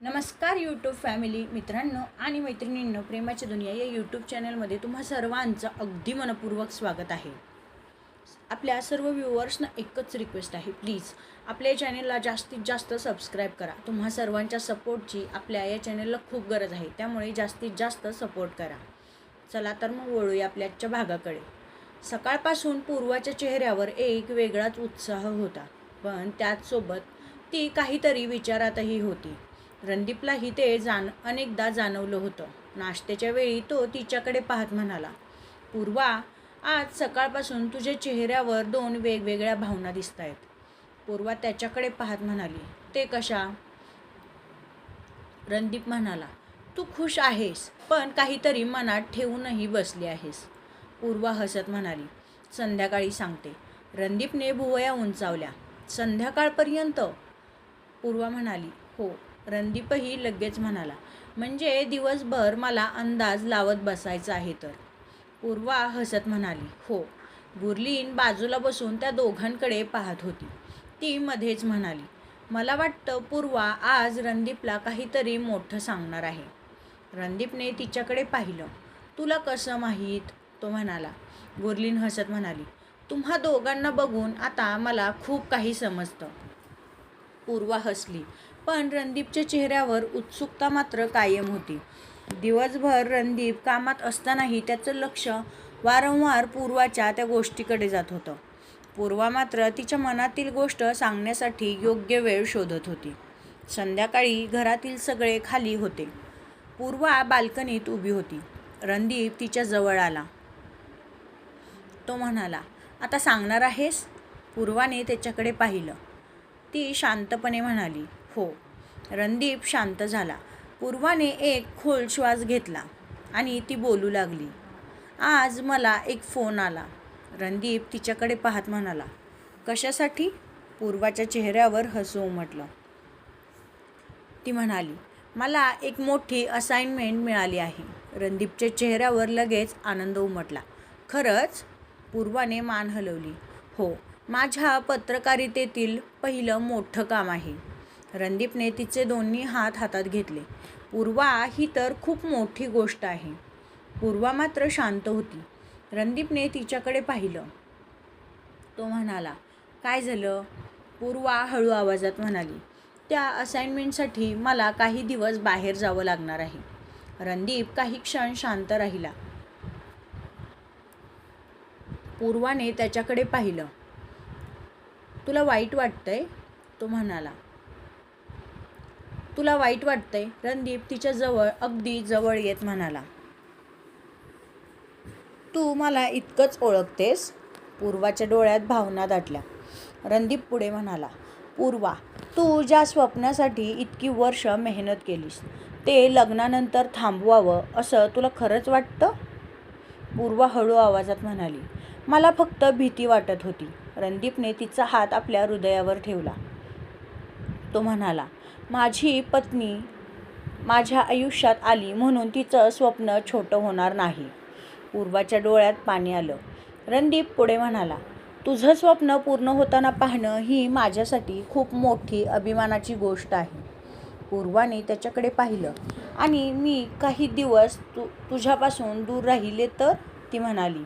नमस्कार YouTube family मित्रांनो आणि मैत्रिणींनो, प्रेमाची दुनिया या यूट्यूब चॅनलमध्ये तुम्हा सर्वांचं अगदी मनपूर्वक स्वागत आहे. आपल्या सर्व व्ह्यूअर्सना एकच रिक्वेस्ट आहे, प्लीज आपल्या चॅनलला जास्तीत जास्त सबस्क्राईब करा. तुम्हा सर्वांच्या सपोर्टची आपल्या या चॅनलला खूप गरज आहे, त्यामुळे जास्तीत जास्त सपोर्ट करा. चला तर मग वळूया आपल्या आजच्या भागाकडे. सकाळपासून पूर्वाच्या चेहऱ्यावर एक वेगळाच उत्साह होता, पण त्याचसोबत ती काहीतरी विचारातही होती. रणदीपलाही ते अनेकदा जाणवलं होतं. नाश्त्याच्या वेळी तो तिच्याकडे पाहत म्हणाला, पूर्वा, आज सकाळपासून तुझ्या चेहऱ्यावर दोन वेगवेगळ्या भावना दिसत आहेत. पूर्वा त्याच्याकडे पाहत म्हणाली, ते कशा? रणदीप म्हणाला, तू खुश आहेस, पण काहीतरी मनात ठेवूनही बसली आहेस. पूर्वा हसत म्हणाली, संध्याकाळी सांगते. रणदीपने भुवया उंचावल्या. संध्याकाळपर्यंत? पूर्वा म्हणाली, हो. रणदीपही लगेच म्हणाला, म्हणजे दिवसभर मला अंदाज लावत बसायचा आहे तर? पूर्वा हसत म्हणाली, हो. गुरलीन बाजूला बसून त्या दोघांकडे पाहत होती. ती मध्येच म्हणाली, मला वाटतं पूर्वा आज रणदीपला काहीतरी मोठं सांगणार आहे. रणदीपने तिच्याकडे पाहिलं. तुला कसं माहीत? तो म्हणाला. गुरलीन हसत म्हणाली, तुम्हा दोघांना बघून आता मला खूप काही समजतं. पूर्वा हसली, पण रणदीपच्या चेहऱ्यावर उत्सुकता मात्र कायम होती. दिवसभर रणदीप कामात असतानाही त्याचं लक्ष वारंवार पूर्वाच्या त्या गोष्टीकडे जात होतं. पूर्वा मात्र तिच्या मनातील गोष्ट सांगण्यासाठी योग्य वेळ शोधत होती. संध्याकाळी घरातील सगळे खाली होते. पूर्वा बाल्कनीत उभी होती. रणदीप तिच्या जवळ आला. तो म्हणाला, आता सांगणार आहेस? पूर्वाने त्याच्याकडे पाहिलं. ती शांतपणे म्हणाली, हो. रणदीप शांत झाला. पूर्वाने एक खोल श्वास घेतला आणि ती बोलू लागली, आज मला एक फोन आला. रणदीप तिच्याकडे पाहत म्हणाला, कशासाठी? पूर्वाच्या चेहऱ्यावर हसू उमटलं. ती म्हणाली, मला एक मोठी असाइनमेंट मिळाली आहे. रणदीपच्या चेहऱ्यावर लगेच आनंद उमटला. खरंच? पूर्वाने मान हलवली. हो, माझ्या पत्रकारितेतील पहिलं मोठं काम आहे. रणदीपने तिचे दोन्ही हात हातात घेतले. पूर्वा, ही तर खूप मोठी गोष्ट आहे. पूर्वा मात्र शांत होती. रणदीपने तिच्याकडे पाहिलं. तो म्हणाला, काय झालं? पूर्वा हळू आवाजात म्हणाली, त्या असाइनमेंटसाठी मला काही दिवस बाहेर जावं लागणार आहे. रणदीप काही क्षण शांत राहिला. पूर्वाने त्याच्याकडे पाहिलं. तुला वाईट वाटतंय? तो म्हणाला. तुला वाईट वाटतंय? रणदीप तिच्या जवळ अगदी जवळ येत म्हणाला. तू मला इतकंच ओळखतेस? पूर्वाच्या डोळ्यात भावना दाटल्या. रणदीप पुढे म्हणाला, पूर्वा, तू ज्या स्वप्नासाठी इतकी वर्ष मेहनत केलीस, ते लग्नानंतर थांबवावं असं तुला खरंच वाटतं? पूर्वा हळू आवाजात म्हणाली, मला फक्त भीती वाटत होती. रणदीपने तिचा हात आपल्या हृदयावर ठेवला. तो म्हणाला, माझी पत्नी माझ्या आयुष्यात आली म्हणून तिचं स्वप्न छोटं होणार नाही. पूर्वाच्या डोळ्यात पाणी आलं. रणदीप पुढे म्हणाला, तुझं स्वप्न पूर्ण होताना पाहणं ही माझ्यासाठी खूप मोठी अभिमानाची गोष्ट आहे. पूर्वाने त्याच्याकडे पाहिलं. आणि मी काही दिवस तुझ्यापासून दूर राहिले तर? ती म्हणाली.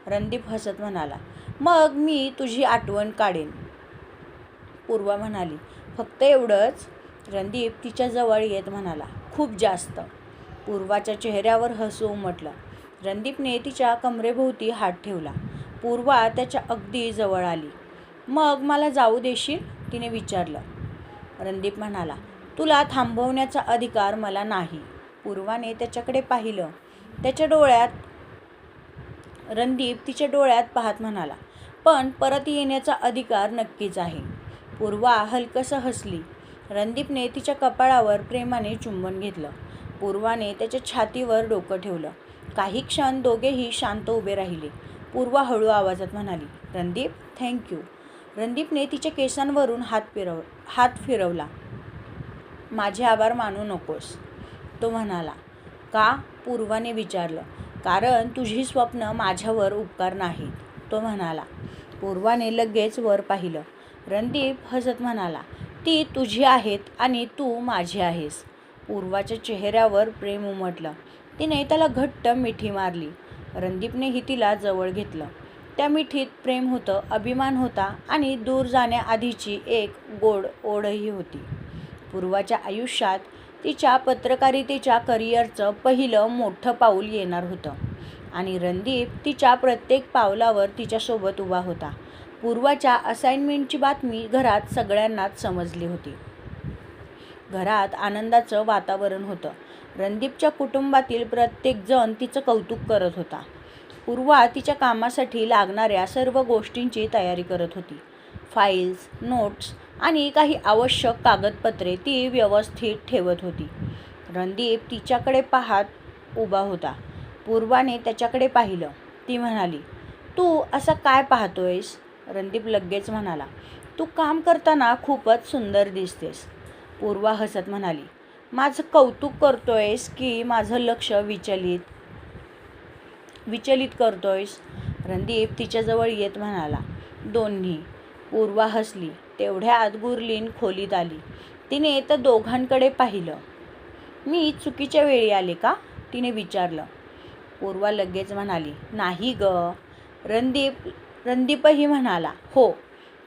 रणदीप हसत म्हणाला, मग मी तुझी आठवण काढेन. पूर्वा म्हणाली, फक्त एवढंच? रणदीप तिच्या जवळ येत म्हणाला, खूप जास्त. पूर्वाच्या चेहऱ्यावर हसू उमटलं. रणदीपने तिच्या कमरेभोवती हात ठेवला. पूर्वा त्याच्या अगदी जवळ आली. मग मला जाऊ देशील? तिने विचारलं. रणदीप म्हणाला, तुला थांबवण्याचा अधिकार मला नाही. पूर्वाने त्याच्याकडे पाहिलं. त्याच्या डोळ्यात रणदीप तिच्या डोळ्यात पाहत म्हणाला, पण परत येण्याचा अधिकार नक्कीच आहे. पूर्वा हलकसं हसली. रणदीपने तिच्या कपाळावर प्रेमाने चुंबन घेतलं. पूर्वाने त्याच्या छातीवर डोकं ठेवलं. काही क्षण दोघेही शांत उभे राहिले. पूर्वा हळू आवाजात म्हणाली, रणदीप, थँक्यू. रणदीपने तिच्या केसांवरून हात फिरवला. माझे आभार मानू नकोस. तो म्हणाला. का? पूर्वाने विचारलं. कारण तुझी स्वप्न माझ्यावर उपकार नाहीत. तो म्हणाला. पूर्वाने लगेच वर पाहिलं. रणदीप हसत म्हणाला, ती तुझी आहेत आणि तू माझी आहेस. पूर्वाच्या चेहऱ्यावर प्रेम उमटलं. तिने त्याला घट्ट मिठी मारली. रणदीपनेही तिला जवळ घेतलं. त्या मिठीत प्रेम होतं, अभिमान होता आणि दूर जाण्याआधीची एक गोड ओढही होती. पूर्वाच्या आयुष्यात तिच्या पत्रकारितेच्या करिअरचं पहिलं मोठं पाऊल येणार होतं आणि रणदीप तिच्या प्रत्येक पावलावर तिच्यासोबत उभा होता. पूर्वाच्या असाइनमेंटची बातमी घरात सगळ्यांनाच समजली होती. घरात आनंदाचं वातावरण होतं. रणदीपच्या कुटुंबातील प्रत्येकजण तिचं कौतुक करत होता. पूर्वा तिच्या कामासाठी लागणाऱ्या सर्व गोष्टींची तयारी करत होती. फाईल्स, नोट्स आणि काही आवश्यक कागदपत्रे ती व्यवस्थित ठेवत होती. रणदीप तिच्याकडे पाहत उभा होता. पूर्वाने त्याच्याकडे पाहिलं. ती म्हणाली, "तू असं काय पाहतोयस?" रणदीप लगेच म्हणाला, "तू काम करताना खूपच सुंदर दिसतेस." पूर्वा हसत म्हणाली, "माझं कौतुक करतोयस की माझं लक्ष विचलित करतोयस?" रणदीप तिच्याजवळ येत म्हणाला, "दोन्ही." पूर्वा हसली. तेवढ्यात गुरलीन खोलीत आली. तिने तर दोघांकडे पाहिलं. "मी चुकीच्या वेळी आले का?" तिने विचारलं. पूर्वा लगेच म्हणाली, "नाही गं." रणदीपही म्हणाला, "हो."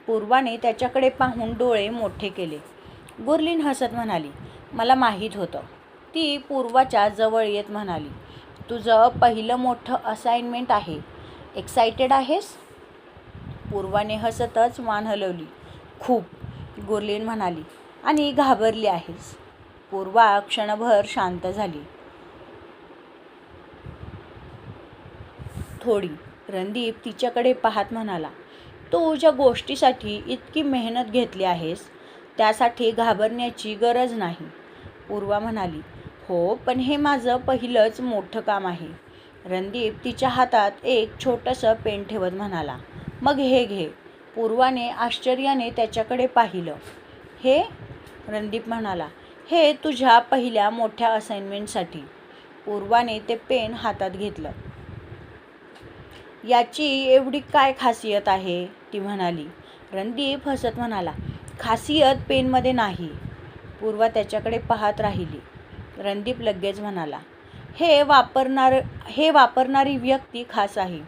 पूर्वाने त्याच्याकडे पाहून डोळे मोठे केले. गुरलीन हसत म्हणाली, "मला माहीत होतं." ती पूर्वाच्या जवळ येत म्हणाली, "तुझं पहिलं मोठं असाइनमेंट आहे. एक्सायटेड आहेस?" पूर्वाने हसतच मान हलवली. "खूप." गुरलीन म्हणाली, "आणि घाबरली आहेस?" पूर्वा क्षणभर शांत झाली. थोडी. रणदीप तिच्याकडे पाहत म्हणाला, "तू ज्या गोष्टीसाठी इतकी मेहनत घेतली आहेस त्यासाठी घाबरण्याची गरज नाही." पूर्वा म्हणाली, "हो, पण हे माझं पहिलंच मोठं काम आहे." रणदीप तिच्या हातात एक छोटंसं पेन ठेवत म्हणाला, "मग हे घे." पूर्वाने आश्चर्याने त्याच्याकडे पाहिलं. "हे?" रणदीप म्हणाला, "हे तुझ्या पहिल्या मोठ्या असाइनमेंटसाठी." पूर्वाने ते पेन हातात घेतलं. "याची एवढी काय खासियत आहे?" ती म्हणाली. रणदीप हसत म्हणाला, "खासियत पेनमध्ये नाही." पूर्वा त्याच्याकडे पाहत राहिली. रणदीप लगेच म्हणाला, हे वापरणारी व्यक्ती खास आहे."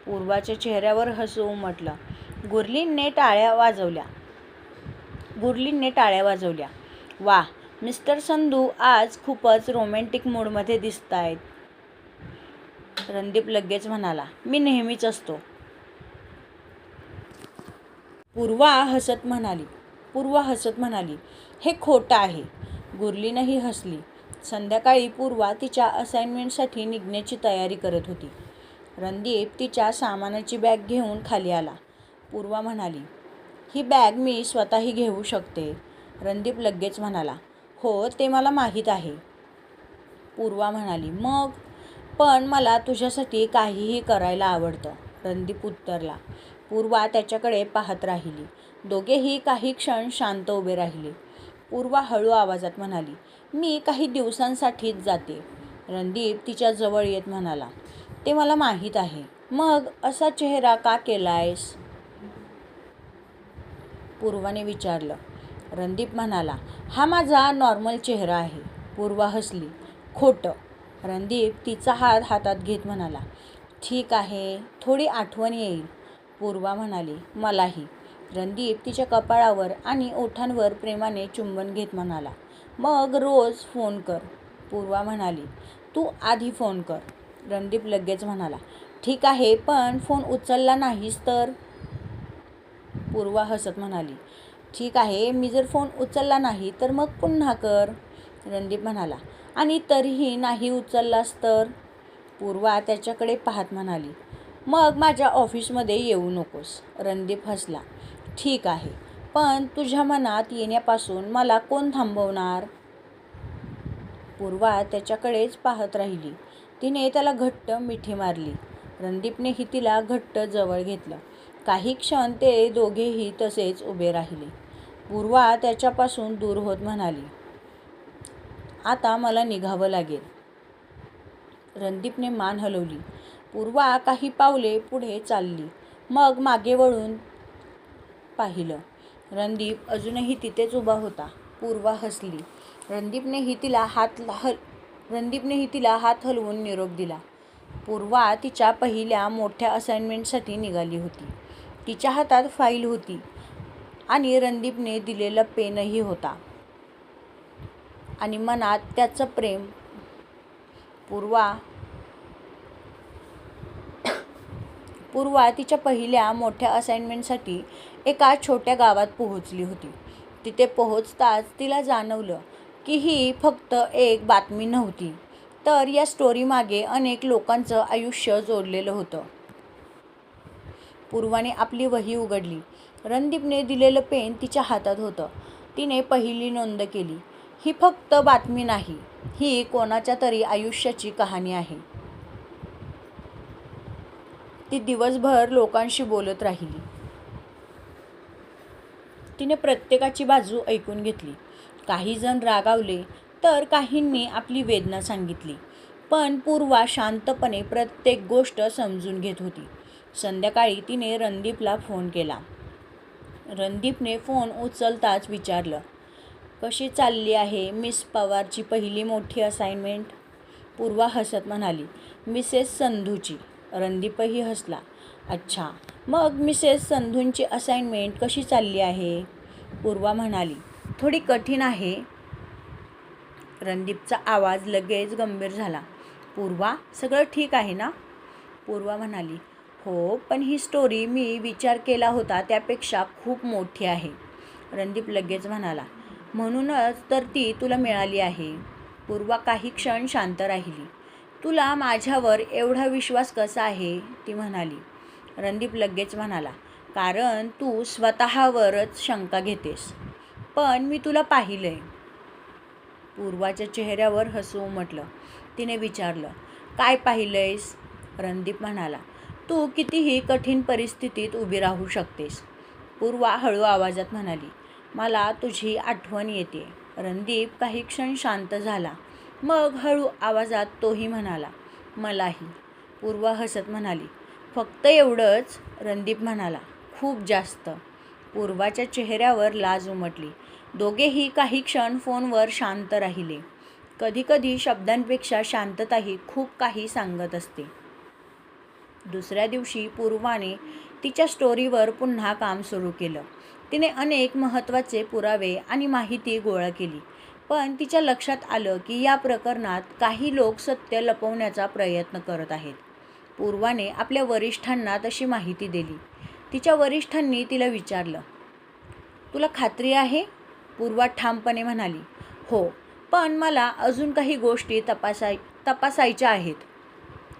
पूर्वाच्या चेहऱ्यावर हसू उमटलं. गुरलीनने टाळ्या वाजवल्या. "वा, मिस्टर संधू आज खूपच रोमॅन्टिक मूडमध्ये दिसतायत." रणदीप लगेच म्हणाला, "मी नेहमीच असतो." पूर्वा हसत म्हणाली, "हे खोटं आहे." गुरलीनही हसली. संध्याकाळी पूर्वा तिच्या असाइनमेंटसाठी निघण्याची तयारी करत होती. रणदीप तिच्या सामानाची बॅग घेऊन खाली आला. पूर्वा म्हणाली, "ही बॅग मी स्वतःही घेऊ शकते." रणदीप लगेच म्हणाला, "हो, ते मला माहीत आहे." पूर्वा म्हणाली, "मग पण मला तुझ्यासाठी काहीही करायला आवडतं." रणदीप उत्तरला. पूर्वा त्याच्याकडे पाहत राहिली. दोघेही काही क्षण शांत उभे राहिले. पूर्वा हळू आवाजात म्हणाली, "मी काही दिवसांसाठीच जाते." रणदीप तिच्या जवळ येत म्हणाला, "ते मला माहीत आहे. मग असा चेहरा का केलायस?" पूर्वाने विचारलं. रणदीप म्हणाला, "हा माझा नॉर्मल चेहरा आहे." पूर्वा हसली. "खोटं." रणदीप तिचा हात हातात घेत म्हणाला, "ठीक आहे, थोडी आठवण येईल." पूर्वा म्हणाली, "मलाही." रणदीप तिच्या कपाळावर आणि ओठांवर प्रेमाने चुंबन घेत म्हणाला, "मग रोज फोन कर." पूर्वा म्हणाली, "तू आधी फोन कर." रणदीप लगेच म्हणाला, "ठीक आहे, पण फोन उचलला नाहीस तर?" पूर्वा हसत म्हणाली, "ठीक आहे, मी जर फोन उचलला नाही तर मग पुन्हा कर." रणदीप म्हणाला, "आणि तरीही नाही उचललास तर?" पूर्वा त्याच्याकडे पाहत म्हणाली, "मग माझ्या ऑफिसमध्ये येऊ नकोस." रणदीप हसला, "ठीक आहे, पण तुझ्या मनात येण्यापासून मला कोण थांबवणार?" पूर्वा त्याच्याकडेच पाहत राहिली. तिने त्याला घट्ट मिठी मारली. रणदीपनेही तिला घट्ट जवळ घेतलं. काही क्षण ते दोघेही तसेच उभे राहिले. पूर्वा त्याच्यापासून दूर होत म्हणाली, "आता मला निघावं लागेल." रणदीपने मान हलवली. पूर्वा काही पावले पुढे चालली. मग मागे वळून पाहिलं. रणदीप अजूनही तिथेच उभा होता. पूर्वा हसली. रणदीपनेही तिला हात हलवून निरोप दिला. पूर्वा तिच्या पहिल्या मोठ्या असाइनमेंटसाठी निघाली होती. तिच्या हातात फाईल होती आणि रणदीपने दिलेला पेनही होता आणि मनात त्याचं प्रेम. पूर्वा तिच्या पहिल्या मोठ्या असाइनमेंटसाठी एका छोट्या गावात पोहोचली होती. तिथे पोहोचताच तिला जाणवलं की ही फक्त एक बातमी नव्हती, तर या स्टोरीमागे अनेक लोकांचं आयुष्य जोडलेलं होतं. पूर्वाने आपली वही उघडली. रणदीपने दिलेलं पेन तिच्या हातात होतं. तिने पहिली नोंद केली. ही फक्त बातमी नाही, ही कोणाच्या तरी आयुष्याची कहाणी आहे. ती दिवसभर लोकांशी बोलत राहिली. तिने प्रत्येकाची बाजू ऐकून घेतली. काही जण रागावले तर काहींनी आपली वेदना सांगितली, पण पूर्वा शांतपणे प्रत्येक गोष्ट समजून घेत होती. संध्याकाळी तिने रणदीपला फोन केला. रणदीपने फोन उचलताच विचारलं, कशी चालली आहे मिस पवारची पहिली मोठी असाइनमेंट? पूर्वा हसत म्हणाली, मिसेस संधूची. रणदीपही हसला. अच्छा, मग मिसेस संधूंची असाइनमेंट कशी चालली आहे? पूर्वा म्हणाली, थोडी कठीण आहे. रणदीपचा आवाज लगेच गंभीर झाला. पूर्वा, सगळं ठीक आहे ना? पूर्वा म्हणाली, हो, पण ही स्टोरी मी विचार केला होता त्यापेक्षा खूप मोठी आहे. रणदीप लगेच म्हणाला, म्हणूनच तर ती तुला मिळाली आहे. पूर्वा काही क्षण शांत राहिली. तुला माझ्यावर एवढा विश्वास कसा आहे? ती म्हणाली. रणदीप लगेच म्हणाला, कारण तू स्वतःवरच शंका घेतेस. पण मी तुला पाहिलंय. पूर्वाच्या चेहऱ्यावर हसू उमटलं. तिने विचारलं, काय पाहिलंयस? रणदीप म्हणाला, तू कितीही कठीण परिस्थितीत उभी राहू शकतेस. पूर्वा हळू आवाजात म्हणाली, मला तुझी आठवण येते. रणदीप काही क्षण शांत झाला. मग हळू आवाजात तोही म्हणाला, मलाही. पूर्वा हसत म्हणाली, फक्त एवढंच? रणदीप म्हणाला, खूप जास्त. पूर्वाच्या चेहऱ्यावर लाज उमटली. दोघेही काही क्षण फोनवर शांत राहिले. कधीकधी शब्दांपेक्षा शांतताही खूप काही सांगत असते. दुसऱ्या दिवशी पूर्वाने तिच्या स्टोरीवर पुन्हा काम सुरू केलं. तिने अनेक महत्त्वाचे पुरावे आणि माहिती गोळा केली. पण तिच्या लक्षात आलं की या प्रकरणात काही लोक सत्य लपवण्याचा प्रयत्न करत आहेत. पूर्वाने आपल्या वरिष्ठांना तशी माहिती दिली. तिच्या वरिष्ठांनी तिला विचारलं, तुला खात्री आहे? पूर्वा ठामपणे म्हणाली, हो, पण मला अजून काही गोष्टी तपासायच्या आहेत.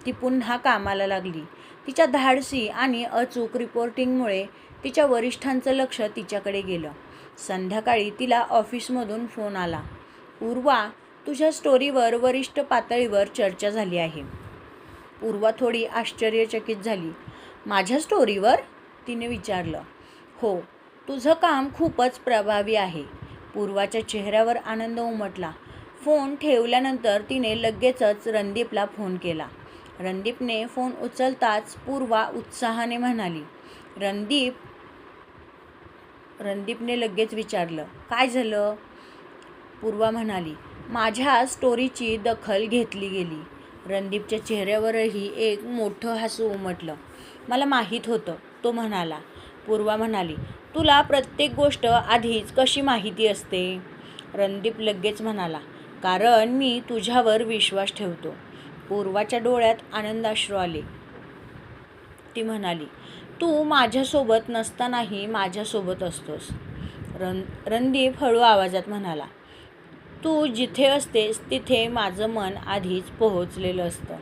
ती पुन्हा कामाला लागली. तिच्या धाडसी आणि अचूक रिपोर्टिंगमुळे तिच्या वरिष्ठांचं लक्ष तिच्याकडे गेलं. संध्याकाळी तिला ऑफिसमधून फोन आला, पूर्वा, तुझ्या स्टोरीवर वरिष्ठ पातळीवर चर्चा झाली आहे. पूर्वा थोडी आश्चर्यचकित झाली. माझ्या स्टोरीवर? तिने विचारलं. हो, तुझं काम खूपच प्रभावी आहे. पूर्वाच्या चेहऱ्यावर आनंद उमटला. फोन ठेवल्यानंतर तिने लगेचच रणदीपला फोन केला. रणदीपने फोन उचलताच पूर्वा उत्साहाने म्हणाली, रणदीपने लगेच विचारलं, काय झालं? पूर्वा म्हणाली, माझ्या स्टोरीची दखल घेतली गेली. रणदीपच्या चेहऱ्यावरही एक मोठं हसू उमटलं. मला माहीत होतं, तो म्हणाला. पूर्वा म्हणाली, तुला प्रत्येक गोष्ट आधीच कशी माहिती असते? रणदीप लगेच म्हणाला, कारण मी तुझ्यावर विश्वास ठेवतो. पूर्वाच्या डोळ्यात आनंदाश्रू आले. ती म्हणाली, तू माझ्यासोबत नसतानाही माझ्यासोबत असतोस. रणदीप हळू आवाजात म्हणाला, तू जिथे असतेस तिथे माझं मन आधीच पोहोचलेलं असतं.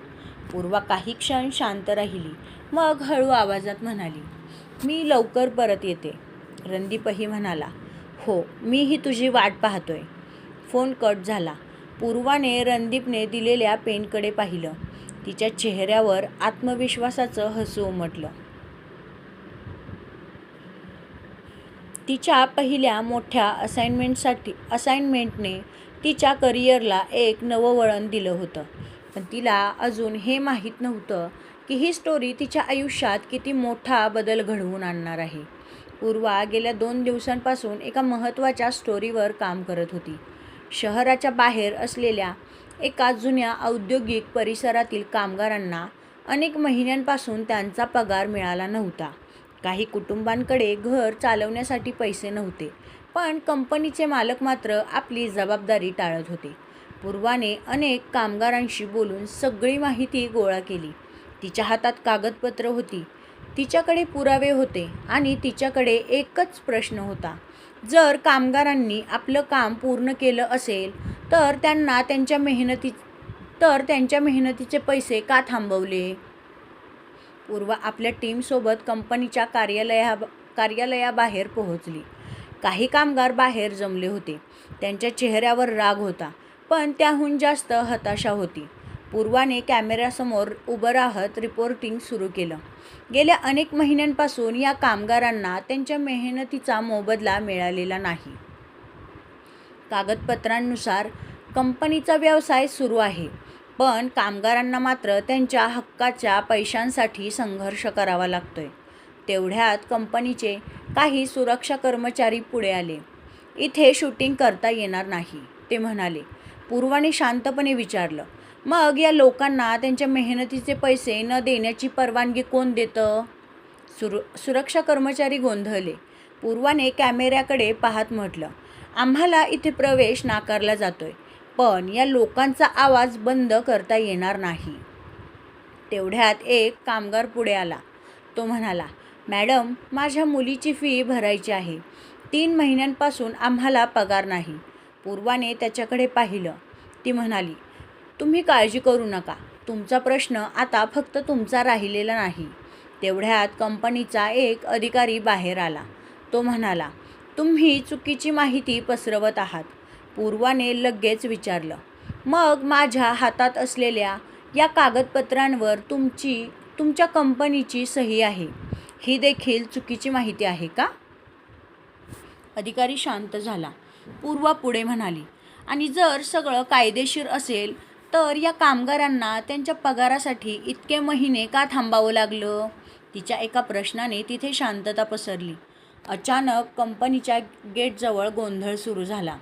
पूर्वा काही क्षण शांत राहिली. मग हळू आवाजात म्हणाली, मी लवकर परत येते. रणदीपही म्हणाला, हो, मीही तुझी वाट पाहतोय. फोन कट झाला. पूर्वाने रणदीपने दिलेल्या पेनकडे पाहिलं. तिच्या चेहऱ्यावर आत्मविश्वासाचं हसू उमटलं. तिच्या पहिल्या मोठ्या असाइनमेंटने तिच्या करिअरला एक नवं वळण दिलं होतं. पण तिला अजून हे माहीत नव्हतं की ही स्टोरी तिच्या आयुष्यात किती मोठा बदल घडवून आणणार आहे. पूर्वा गेल्या 2 दिवसांपासून एका महत्त्वाच्या स्टोरीवर काम करत होती. शहराच्या बाहेर असलेल्या एका जुन्या औद्योगिक परिसरातील कामगारांना अनेक महिन्यांपासून त्यांचा पगार मिळाला नव्हता. काही कुटुंबांकडे घर चालवण्यासाठी पैसे नव्हते, पण कंपनीचे मालक मात्र आपली जबाबदारी टाळत होते. पूर्वाने अनेक कामगारांशी बोलून सगळी माहिती गोळा केली. तिच्या हातात कागदपत्र होती, तिच्याकडे पुरावे होते आणि तिच्याकडे एकच प्रश्न होता. जर कामगारांनी आपलं काम पूर्ण केलं असेल तर त्यांच्या मेहनतीचे पैसे का थांबवले? पूर्वा आपल्या टीमसोबत कंपनीच्या कार्यालयाबाहेर पोहोचली. काही कामगार बाहेर जमले होते. त्यांच्या चेहऱ्यावर राग होता, पण त्याहून जास्त हताशा होती. पूर्वाने कॅमेऱ्यासमोर उभं राहत रिपोर्टिंग सुरू केलं. गेल्या अनेक महिन्यांपासून या कामगारांना त्यांच्या मेहनतीचा मोबदला मिळालेला नाही. कागदपत्रांनुसार कंपनीचा व्यवसाय सुरू आहे, पण कामगारांना मात्र त्यांच्या हक्काच्या पैशांसाठी संघर्ष करावा लागतोय. तेवढ्यात कंपनीचे काही सुरक्षा कर्मचारी पुढे आले. इथे शूटिंग करता येणार नाही, ते म्हणाले. पूर्वाने शांतपणे विचारलं, मग या लोकांना त्यांच्या मेहनतीचे पैसे न देण्याची परवानगी कोण देतं? सुरक्षा कर्मचारी गोंधळले. पूर्वाने कॅमेऱ्याकडे पाहत म्हटलं, आम्हाला इथे प्रवेश नाकारला जातोय, पण या लोकांचा आवाज बंद करता येणार नाही. तेवढ्यात एक कामगार पुढे आला. तो म्हणाला, मॅडम, माझ्या मुलीची फी भरायची आहे. 3 महिन्यांपासून आम्हाला पगार नाही. पूर्वाने त्याच्याकडे पाहिलं. ती म्हणाली, तुम्ही काळजी करू नका. तुमचा प्रश्न आता फक्त तुमचा राहिलेला नाही. तेवढ्यात कंपनीचा एक अधिकारी बाहेर आला. तो म्हणाला, तुम्ही चुकीची माहिती पसरवत आहात. पूर्वाने लगेच विचारलं, मग माझ्या हातात असलेल्या या कागदपत्रांवर तुमच्या कंपनीची सही आहे. ही देखील चुकीची माहिती आहे का? अधिकारी शांत झाला. पूर्वा पुढे म्हणाली, आणि जर सगळं कायदेशीर असेल तर या कामगारांना त्यांच्या पगारासाठी इतके महिने का थांबावं लागलं? तिच्या एका प्रश्नाने तिथे शांतता पसरली. अचानक कंपनीच्या गेटजवळ गोंधळ सुरू झाला.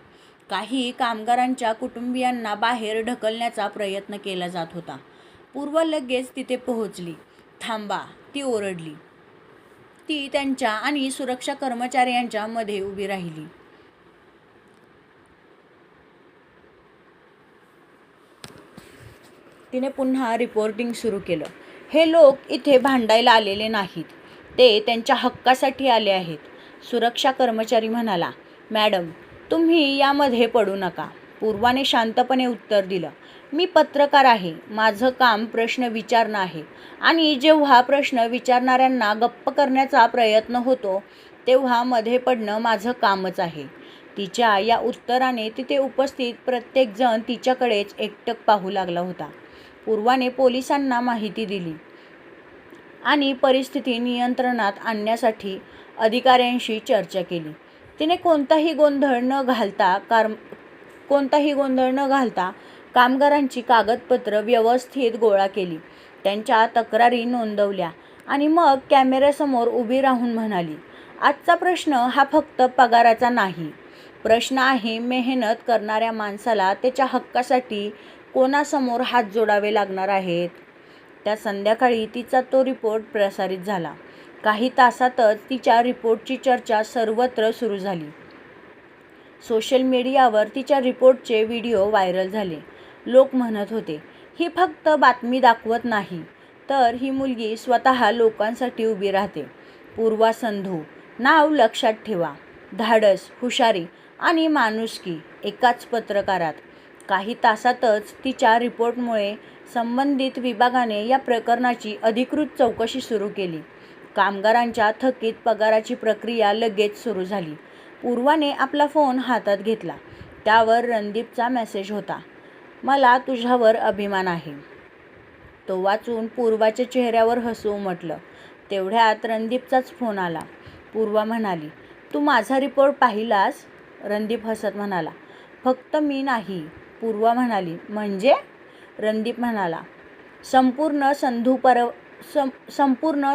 काही कामगारांच्या कुटुंबियांना बाहेर ढकलण्याचा प्रयत्न केला जात होता. पूर्वा लगेच तिथे पोहोचली. थांबा, ती ओरडली. ती त्यांच्या आणि सुरक्षा कर्मचाऱ्यांच्या मध्ये उभी राहिली. तिने पुन्हा रिपोर्टिंग सुरू केलं. हे लोक इथे भांडायला आलेले नाहीत, ते त्यांच्या हक्कासाठी आले आहेत. सुरक्षा कर्मचारी म्हणाला, मॅडम, तुम्ही यामध्ये पडू नका. पूर्वाने शांतपणे उत्तर दिलं, मी पत्रकार आहे. माझं काम प्रश्न विचारणं आहे, आणि जेव्हा प्रश्न विचारणाऱ्यांना गप्प करण्याचा प्रयत्न होतो तेव्हा मध्ये पडणं माझं कामच आहे. तिच्या या उत्तराने तिथे उपस्थित प्रत्येकजण तिच्याकडेच एकटक पाहू लागला होता. पूर्वाने पोलिसांना माहिती दिली आणि परिस्थिती नियंत्रणात आणण्यासाठी अधिकाऱ्यांशी चर्चा केली. तिने कोणताही गोंधळ न घालता कामगारांची कागदपत्र व्यवस्थित गोळा केली, त्यांच्या तक्रारी नोंदवल्या आणि मग कॅमेऱ्यासमोर उभी राहून म्हणाली, आजचा प्रश्न हा फक्त पगाराचा नाही. प्रश्न आहे मेहनत करणाऱ्या माणसाला त्याच्या हक्कासाठी कोणासमोर हात जोडावे लागणार आहेत. त्या संध्याकाळी तिचा तो रिपोर्ट प्रसारित झाला. काही तासातच तिच्या रिपोर्टची चर्चा सर्वत्र सुरू झाली. सोशल मीडियावर तिच्या रिपोर्टचे व्हिडिओ व्हायरल झाले. लोक म्हणत होते, ही फक्त बातमी दाखवत नाही, तर ही मुलगी स्वतः लोकांसाठी उभी राहते. पूर्वा संधू नाव लक्षात ठेवा. धाडस, हुशारी आणि माणुसकी एकाच पत्रकारात. काही तासातच तिच्या रिपोर्टमुळे संबंधित विभागाने या प्रकरणाची अधिकृत चौकशी सुरू केली. कामगारांच्या थकीत पगाराची प्रक्रिया लगेच सुरू झाली. पूर्वाने आपला फोन हातात घेतला. त्यावर रणदीपचा मेसेज होता, मला तुझ्यावर अभिमान आहे. तो वाचून पूर्वाच्या चेहऱ्यावर हसू उमटलं. तेवढ्यात रणदीपचाच फोन आला. पूर्वा म्हणाली, तू माझा रिपोर्ट पाहिलास? रणदीप हसत म्हणाला, फक्त मी नाही. पूर्वा म्हणाली, म्हणजे? रणदीप म्हणाला, संपूर्ण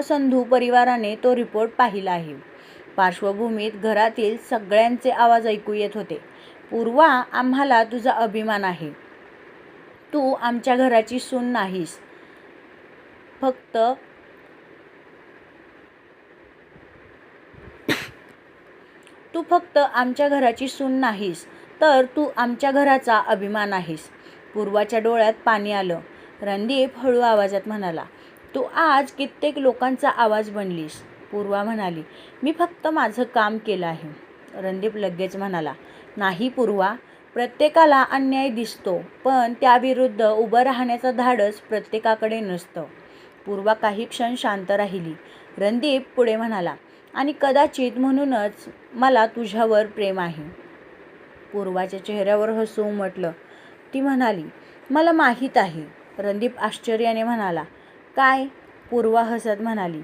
संधू परिवाराने तो रिपोर्ट पाहिला आहे. पार्श्वभूमीत घरातील सगळ्यांचे आवाज ऐकू येत होते. पूर्वा, आम्हाला तुझा अभिमान आहे. तू आमच्या घराची सून नाहीस, फक्त आमच्या घराची सून नाहीस, तर तू आमच्या घराचा अभिमान आहेस. पूर्वाच्या डोळ्यात पाणी आलं. रणदीप हळू आवाजात म्हणाला, तू आज कित्येक लोकांचा आवाज बनलीस. पूर्वा म्हणाली, मी फक्त माझं काम केलं आहे. रणदीप लगेच म्हणाला, नाही पूर्वा, प्रत्येकाला अन्याय दिसतो, पण त्याविरुद्ध उभं राहण्याचं धाडस प्रत्येकाकडे नसतं. पूर्वा काही क्षण शांत राहिली. रणदीप पुढे म्हणाला, आणि कदाचित म्हणूनच मला तुझ्यावर प्रेम आहे. पूर्वाच्या चेहऱ्यावर हसू उमटलं. ती म्हणाली, मला माहीत आहे. रणदीप आश्चर्याने म्हणाला, काय? पूर्वा हसत म्हणाली,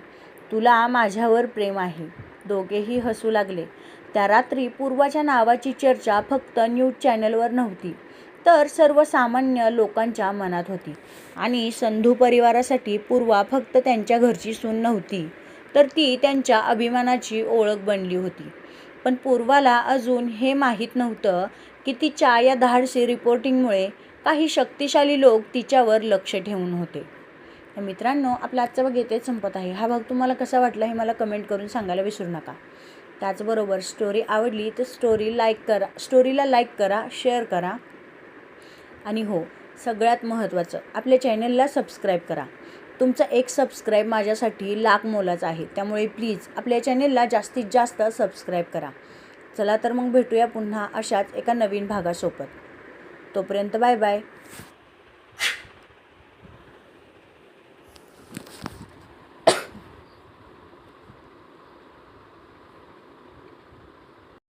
तुला माझ्यावर प्रेम आहे. दोघेही हसू लागले. त्या रात्री पूर्वाच्या नावाची चर्चा फक्त न्यूज चॅनलवर नव्हती, तर सर्वसामान्य लोकांच्या मनात होती. आणि संधू परिवारासाठी पूर्वा फक्त त्यांच्या घरची सून नव्हती, तर ती त्यांच्या अभिमानाची ओळख बनली होती. पण पूर्वाला अजून हे माहीत नव्हतं की तिच्या या धाडसी रिपोर्टिंगमुळे काही शक्तिशाली लोक तिच्यावर लक्ष ठेवून होते. मित्रांनो, आपला आजचा भाग इथेच संपत आहे. हा भाग तुम्हाला कसा वाटला हे मला कमेंट करून सांगायला विसरू नका. त्याचबरोबर स्टोरी आवडली तर स्टोरीला लाईक करा, शेअर करा. आणि हो, सगळ्यात महत्त्वाचं, आपल्या चॅनलला सबस्क्राईब करा. तुमचा एक सबस्क्राईब माझ्यासाठी लाख मोलाचा आहे. त्यामुळे प्लीज आपल्या चॅनलला जास्तीत जास्त सबस्क्राईब करा. चला तर मग भेटूया पुन्हा अशाच एका नवीन भागासोबत. तोपर्यंत बाय बाय.